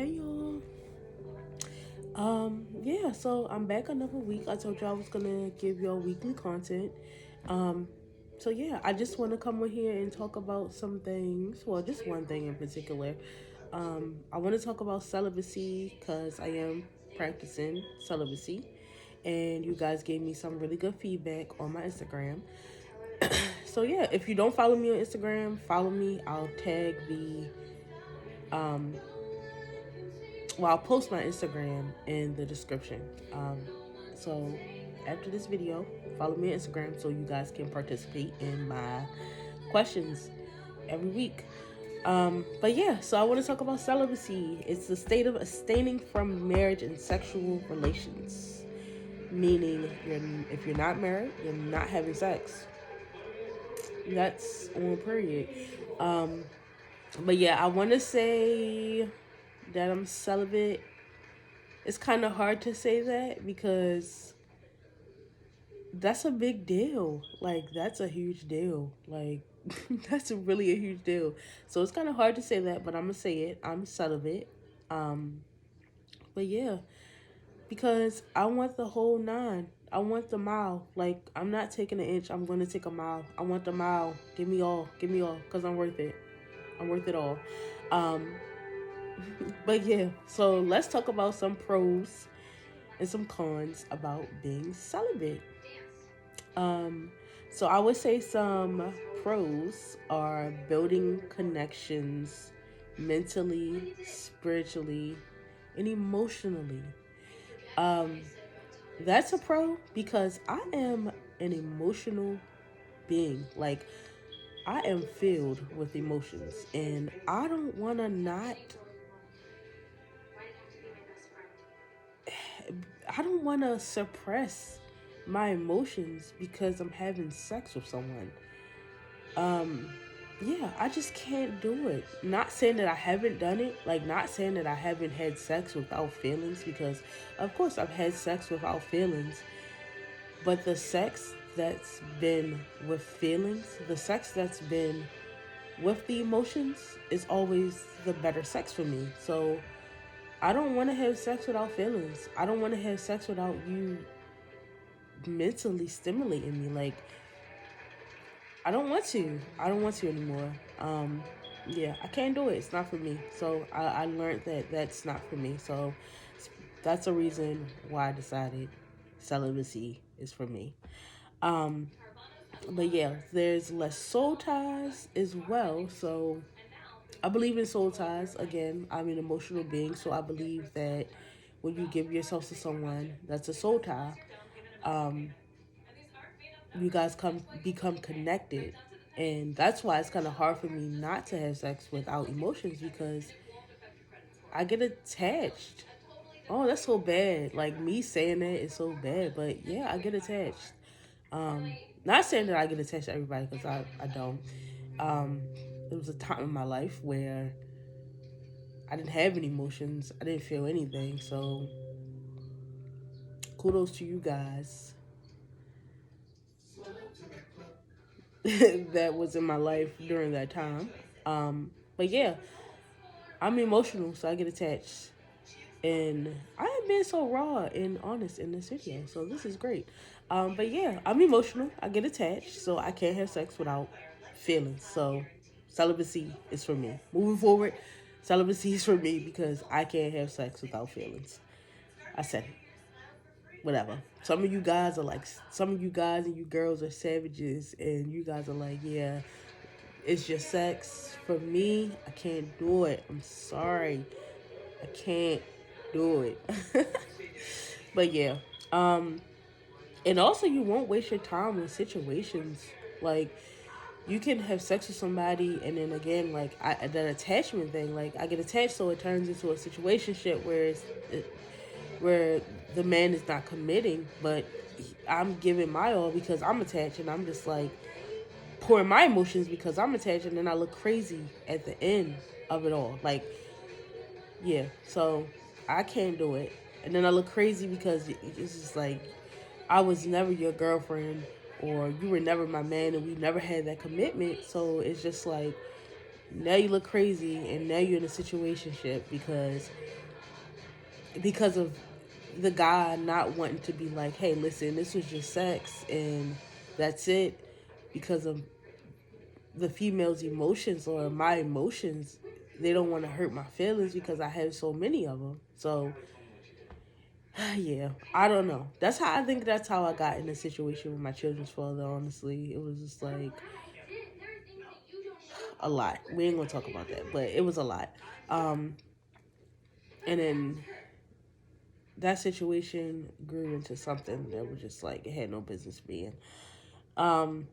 Hey y'all. Yeah, so I'm back another week. I told you I was gonna give y'all weekly content. Um, so yeah, I just wanna come on here and talk about some things. Well, just one thing in particular. I wanna talk about celibacy because I am practicing celibacy. And you guys gave me some really good feedback on my Instagram. So yeah, if you don't follow me on Instagram, follow me. I'll tag the um I'll post my Instagram in the description. Um, so after this video, follow me on Instagram so you guys can participate in my questions every week. But yeah, so I want to talk about celibacy. It's the state of abstaining from marriage and sexual relations, meaning if you're not married, you're not having sex. That's on period. Um, but yeah, I want to say that I'm celibate. It's kind of hard to say that because that's a big deal. Like, that's a huge deal. Like, that's really a huge deal. So it's kind of hard to say that, but I'm gonna say it. I'm celibate. Um, but yeah, because I want the whole nine. I want the mile. Like, I'm not taking an inch. I'm gonna take a mile. I want the mile. Give me all. Give me all. Cause I'm worth it. I'm worth it all. Um, but yeah. So let's talk about some pros and some cons about being celibate. Um, so I would say some pros are building connections mentally, spiritually, and emotionally. Um, that's a pro because I am an emotional being. Like, I am filled with emotions, and I don't want to not. I don't want to suppress my emotions because I'm having sex with someone. Um, yeah, I just can't do it. Not saying that I haven't done it, like not saying that I haven't had sex without feelings, because of course I've had sex without feelings, but the sex that's been with feelings, the sex that's been with the emotions is always the better sex for me. So I don't want to have sex without feelings. I don't want to have sex without you mentally stimulating me. Like, I don't want to. I don't want to anymore. Yeah, I can't do it. It's not for me. So I learned that that's not for me. So that's a reason why I decided celibacy is for me. Um, but yeah, there's less soul ties as well. So I believe in soul ties. Again, I'm an emotional being, so I believe that when you give yourself to someone that's a soul tie, um, you guys become connected, and that's why it's kind of hard for me not to have sex without emotions because I get attached. Oh, that's so bad. Like, me saying that is so bad, but yeah, I get attached. um Not saying that I get attached to everybody, because I don't. um it was a time in my life where I didn't have any emotions. I didn't feel anything. So kudos to you guys that was in my life during that time. But yeah, I'm emotional, so I get attached. And I am being so raw and honest in this video, so this is great. But yeah, I'm emotional. I get attached, so I can't have sex without feelings. So celibacy is for me. Moving forward, celibacy is for me because I can't have sex without feelings. I said it. Whatever. Some of you guys and you girls are savages, and you guys are like, yeah, it's just sex. For me, I can't do it. I'm sorry. I can't do it. But yeah. Um and also, you won't waste your time in situations like, you can have sex with somebody, and then again, like, that attachment thing, like, I get attached, so it turns into a situationship where the man is not committing, but I'm giving my all because I'm attached, and I'm just like pouring my emotions because I'm attached, and then I look crazy at the end of it all. Like, yeah, so I can't do it. And then I look crazy because it's just like, I was never your girlfriend, or you were never my man, and we never had that commitment. So it's just like, Now you look crazy, and now you're in a situationship because of the guy not wanting to be like, hey, listen, this was just sex and that's it, because of the female's emotions or my emotions. They don't want to hurt my feelings because I have so many of them. So yeah, I don't know. That's how I got in a situation with my children's father. Honestly, it was just like a lot. We ain't gonna talk about that, but it was a lot. Um, and then that situation grew into something that was just like it had no business being. Um,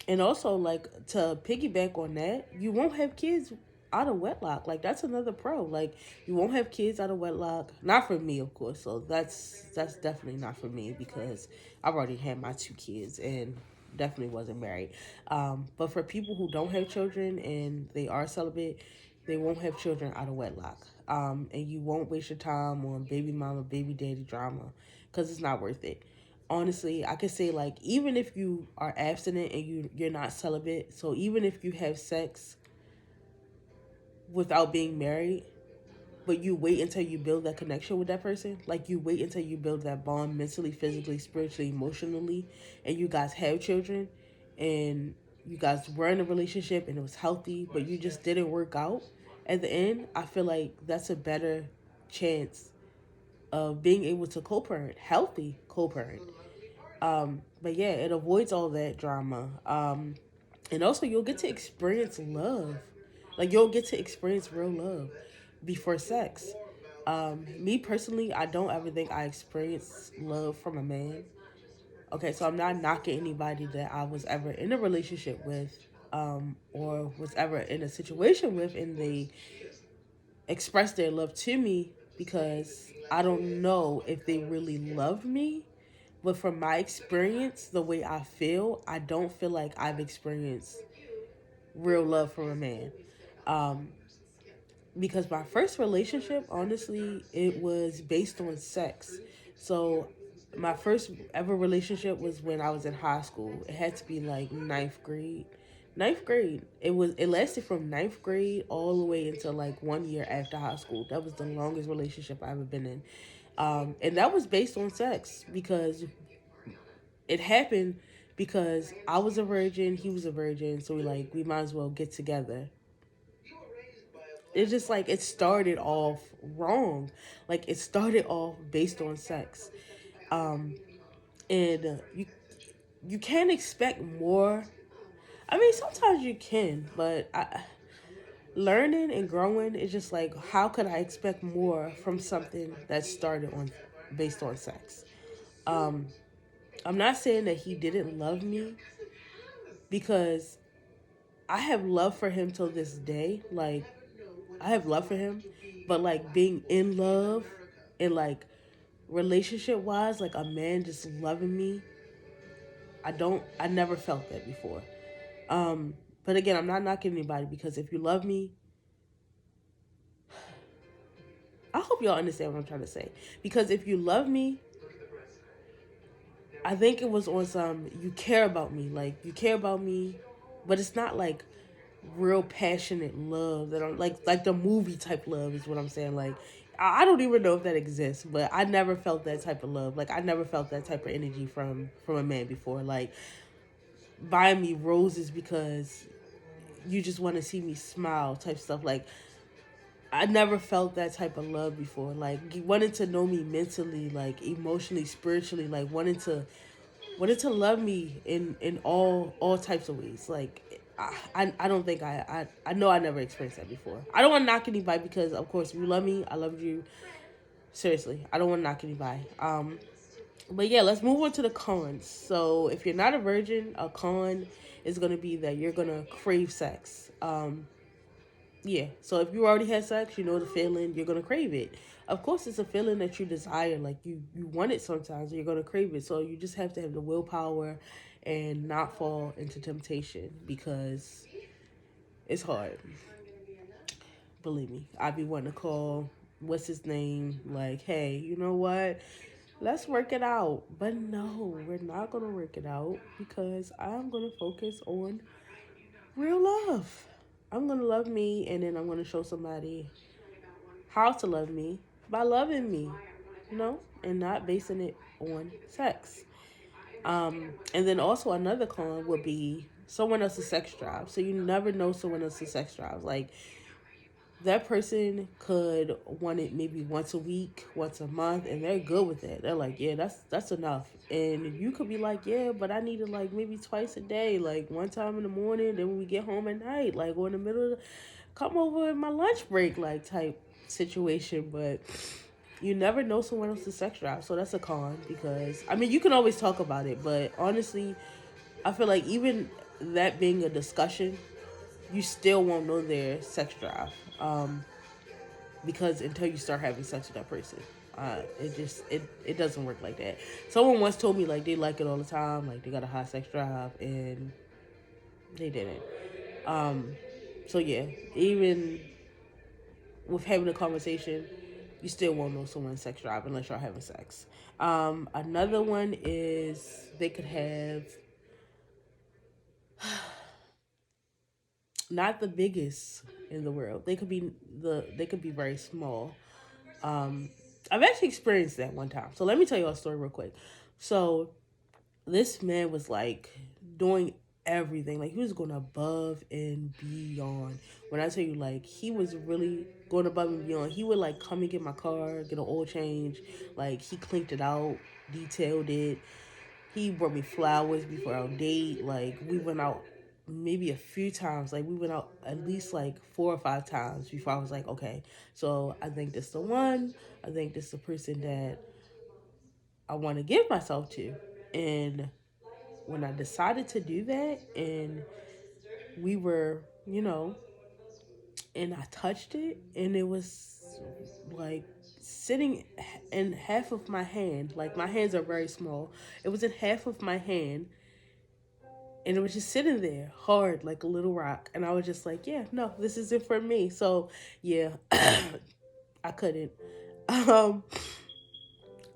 and also, like, to piggyback on that, you won't have kids out of wedlock. Like, that's another pro. Like, you won't have kids out of wedlock. Not for me, of course. So that's definitely not for me because I've already had my two kids and definitely wasn't married. But for people who don't have children and they are celibate, they won't have children out of wedlock. And you won't waste your time on baby mama, baby daddy drama because it's not worth it. Honestly, I could say, like, even if you are abstinent and you're not celibate, so even if you have sex without being married, but you wait until you build that connection with that person, like you wait until you build that bond mentally, physically, spiritually, emotionally, and you guys have children, and you guys were in a relationship and it was healthy, but you just didn't work out at the end, I feel like that's a better chance of being able to co-parent, healthy co-parent. But yeah, it avoids all that drama. And also you'll get to experience love. Like, you'll get to experience real love before sex. Me personally, I don't ever think I experienced love from a man. Okay, so I'm not knocking anybody that I was ever in a relationship with, or was ever in a situation with, and they expressed their love to me, because I don't know if they really love me. But from my experience, the way I feel, I don't feel like I've experienced real love from a man. Um, because my first relationship, honestly, it was based on sex. So my first ever relationship was when I was in high school. It had to be like ninth grade. Ninth grade. It lasted from ninth grade all the way until like 1 year after high school. That was the longest relationship I ever been in. And that was based on sex, because it happened because I was a virgin, he was a virgin, so we might as well get together. It's just like it started off wrong. Like, it started off based on sex. Um and you can't expect more. I mean, sometimes you can, but learning and growing is just like, how could I expect more from something that started on based on sex? Um I'm not saying that he didn't love me, because I have love for him till this day. Like, I have love for him, but like being in love and like relationship wise, like a man just loving me, I never felt that before. Um, but again, I'm not knocking anybody, because if you love me, I hope y'all understand what I'm trying to say. Because if you love me, I think it was on some, you care about me, like you care about me, but it's not like real passionate love that I'm like the movie type love is what I'm saying. Like, I don't even know if that exists, but I never felt that type of love. Like, I never felt that type of energy from a man before. Like, buying me roses because you just want to see me smile type stuff. Like, I never felt that type of love before. Like, you wanted to know me mentally, like emotionally, spiritually, like wanted to love me in all types of ways. Like, I don't think I know I never experienced that before. I don't want to knock anybody, because of course if you love me, I love you. Seriously, I don't want to knock anybody. But yeah, let's move on to the cons. So if you're not a virgin, a con is gonna be that you're gonna crave sex. Yeah. So if you already had sex, you know the feeling, you're gonna crave it. Of course, it's a feeling that you desire, like you want it sometimes, and you're gonna crave it. So you just have to have the willpower and not fall into temptation, because it's hard. Believe me, I'd be wanting to call what's his name, like, hey, you know what? Let's work it out. But no, we're not gonna work it out, because I'm gonna focus on real love. I'm gonna love me, and then I'm gonna show somebody how to love me by loving me, you know, and not basing it on sex. And then also another con would be someone else's sex drive. So you never know someone else's sex drive. Like that person could want it maybe once a week, once a month, and they're good with it. They're like, yeah, that's enough. And you could be like, yeah, but I need it like maybe twice a day, like one time in the morning, then when we get home at night, like or in the middle of the, come over in my lunch break, like type situation. But you never know someone else's sex drive, so that's a con because I mean you can always talk about it, but honestly, I feel like even that being a discussion, you still won't know their sex drive. Because until you start having sex with that person, it doesn't work like that. Someone once told me like they like it all the time, like they got a high sex drive, and they didn't. Um, so yeah, even with having a conversation, you still won't know someone's sex drive unless y'all having sex. Another one is they could have not the biggest in the world. They could be very small. Um, I've actually experienced that one time. So let me tell you a story real quick. So this man was like doing everything. Like he was going above and beyond. When I tell you, like he was really going above and beyond. He would like come and get my car, get an oil change. Like he cleaned it out, detailed it. He brought me flowers before our date. Like we went out maybe a few times. Like we went out at least like 4 or 5 times before I was like, okay, so I think this is the one. I think this is the person that I want to give myself to. And when I decided to do that, and we were, you know, and I touched it, and it was like sitting in half of my hand. Like my hands are very small. It was in half of my hand, and it was just sitting there hard like a little rock. And I was just like, yeah, no, this isn't for me. So yeah, I couldn't. Um,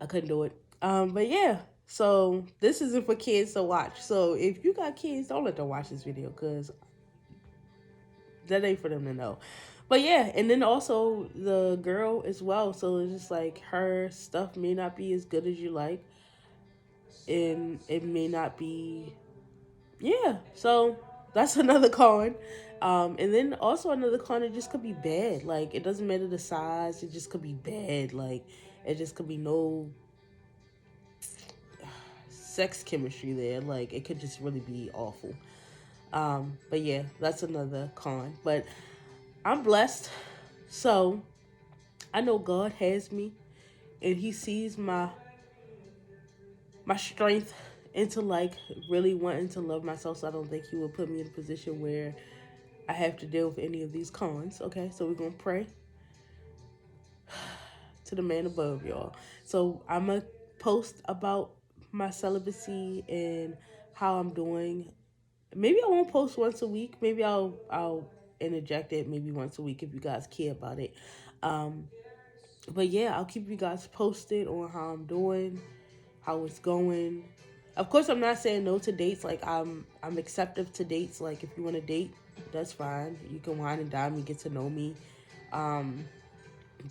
I couldn't do it. But yeah. So this isn't for kids to watch. So if you got kids, don't let them watch this video because that ain't for them to know. But yeah, and then also the girl as well. So it's just like her stuff may not be as good as you like, and it may not be. Yeah, so that's another con. And then also another con, it just could be bad. Like it doesn't matter the size, it just could be bad. Like it just could be no sex chemistry there. Like it could just really be awful. But yeah, that's another con. But I'm blessed. So I know God has me and he sees my strength into like really wanting to love myself. So I don't think he would put me in a position where I have to deal with any of these cons. Okay, so we're gonna pray to the man above, y'all. So I'm gonna post about my celibacy and how I'm doing. Maybe I won't post once a week. Maybe I'll interject it maybe once a week if you guys care about it. Um, but yeah, I'll keep you guys posted on how I'm doing, how it's going. Of course, I'm not saying no to dates. Like I'm acceptive to dates. Like if you want to date, that's fine. You can wine and dine me, get to know me. Um,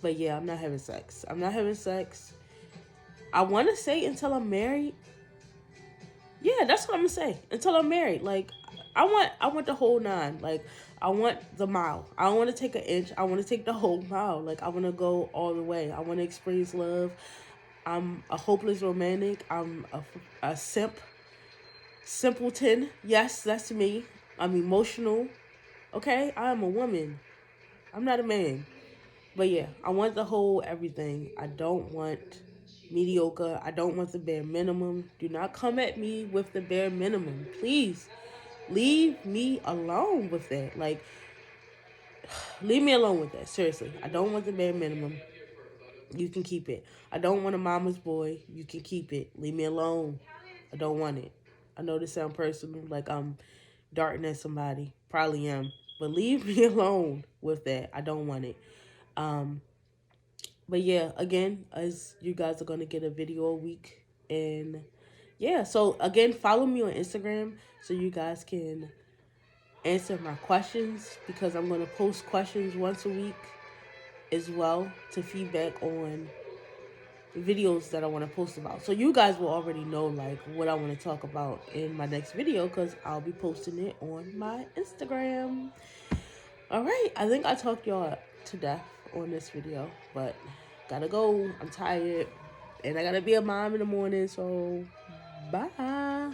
but yeah, I'm not having sex. I'm not having sex. I want to say until I'm married. Yeah, that's what I'm gonna say. Until I'm married, like I want the whole nine. Like I want the mile. I don't want to take an inch. I want to take the whole mile. Like I want to go all the way. I want to experience love. I'm a hopeless romantic. I'm a simpleton. Yes, that's me. I'm emotional. Okay, I am a woman. I'm not a man. But yeah, I want the whole everything. I don't want mediocre. I don't want the bare minimum. Do not come at me with the bare minimum. Please leave me alone with that. Like, leave me alone with that. Seriously. I don't want the bare minimum. You can keep it. I don't want a mama's boy. You can keep it. Leave me alone. I don't want it. I know this sounds personal, like I'm darting at somebody. Probably am. But leave me alone with that. I don't want it. Um, but yeah, again, as you guys are gonna get a video a week, and yeah, so again, follow me on Instagram so you guys can answer my questions, because I'm going to post questions once a week as well to feedback on videos that I want to post about. So you guys will already know like what I want to talk about in my next video, because I'll be posting it on my Instagram. All right, I think I talked y'all to death on this video, but gotta go. I'm tired, and I gotta be a mom in the morning. So bye.